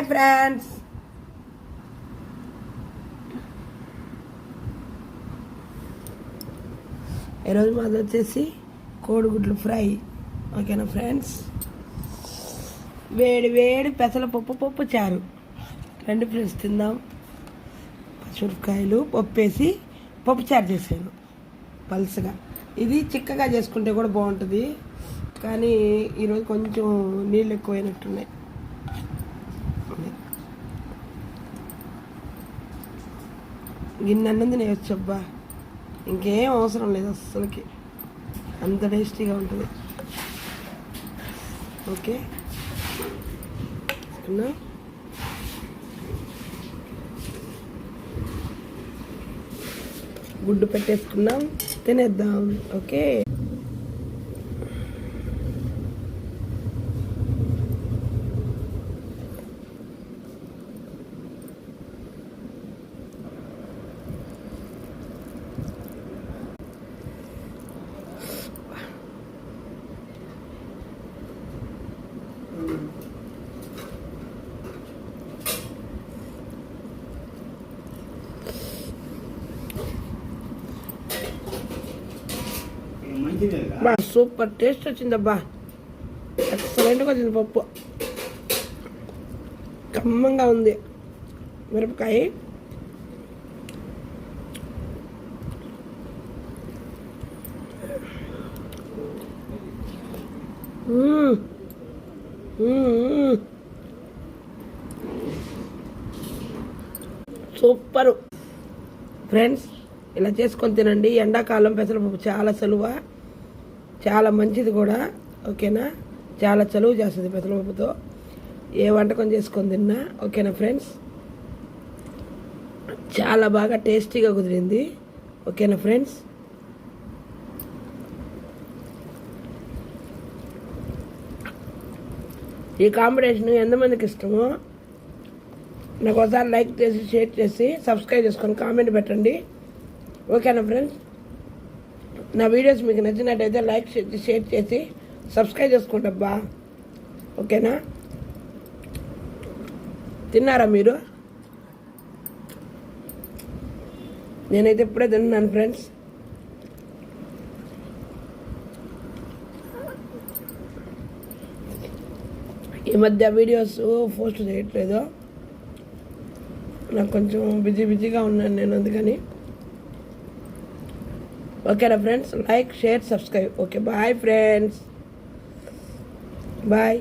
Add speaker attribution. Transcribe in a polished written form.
Speaker 1: Bye friends. ఈరోజు మాది వచ్చేసి కోడిగుడ్లు ఫ్రై. ఓకేనా ఫ్రెండ్స్. వేడి వేడి పెసరపప్పు చారు రెండు ఫ్రెండ్స్ తిందాం. పచ్చిమిరపకాయలు పప్పు వేసి పప్పు చారు చేసాను పల్సగా. ఇది చిక్కగా చేసుకుంటే కూడా బాగుంటుంది, కానీ ఈరోజు కొంచెం నీళ్ళు ఎక్కువైనట్టున్నాయి. గిన్నె అన్నది నేను వచ్చబ్బా, ఇంకేం అవసరం లేదు అస్సలకి, అంత టేస్టీగా ఉంటుంది. ఓకే, గుడ్డు పెట్టేసుకున్నాం, తినేద్దాం. ఓకే, బా సూపర్ టేస్ట్ వచ్చిందబ్బా. ఎక్సలెంట్గా వచ్చింది పప్పు, కమ్మంగా ఉంది. మిరపకాయ సూపరు ఫ్రెండ్స్. ఇలా చేసుకొని తినండి. ఎండాకాలం పెసరపప్పు చాలా చలువ, చాలా మంచిది కూడా. ఓకేనా, చాలా చలువ చేస్తుంది పెసరపప్పుతో. ఏ వంటకం చేసుకొని తిన్నా. ఓకేనా ఫ్రెండ్స్, చాలా బాగా టేస్టీగా కుదిరింది. ఓకేనా ఫ్రెండ్స్, ఈ కాంబినేషన్ ఎంతమందికి ఇష్టమో నాకు ఒకసారి లైక్ చేసి, షేర్ చేసి, సబ్స్క్రైబ్ చేసుకొని కామెంట్ పెట్టండి. ఓకేనా ఫ్రెండ్స్, నా వీడియోస్ మీకు నచ్చినట్టయితే లైక్ చేసి, షేర్ చేసి, సబ్స్క్రైబ్ చేసుకోండబ్బా. ఓకేనా, తిన్నారా మీరు? నేనైతే ఇప్పుడే తిన్నాను ఫ్రెండ్స్. ఈ మధ్య వీడియోస్ పోస్ట్ చేయట్లేదు, నాకు కొంచెం బిజీగా ఉన్నాను నేను, అందుకని. ఓకేనా friends, like, share, subscribe. Okay, bye friends, bye.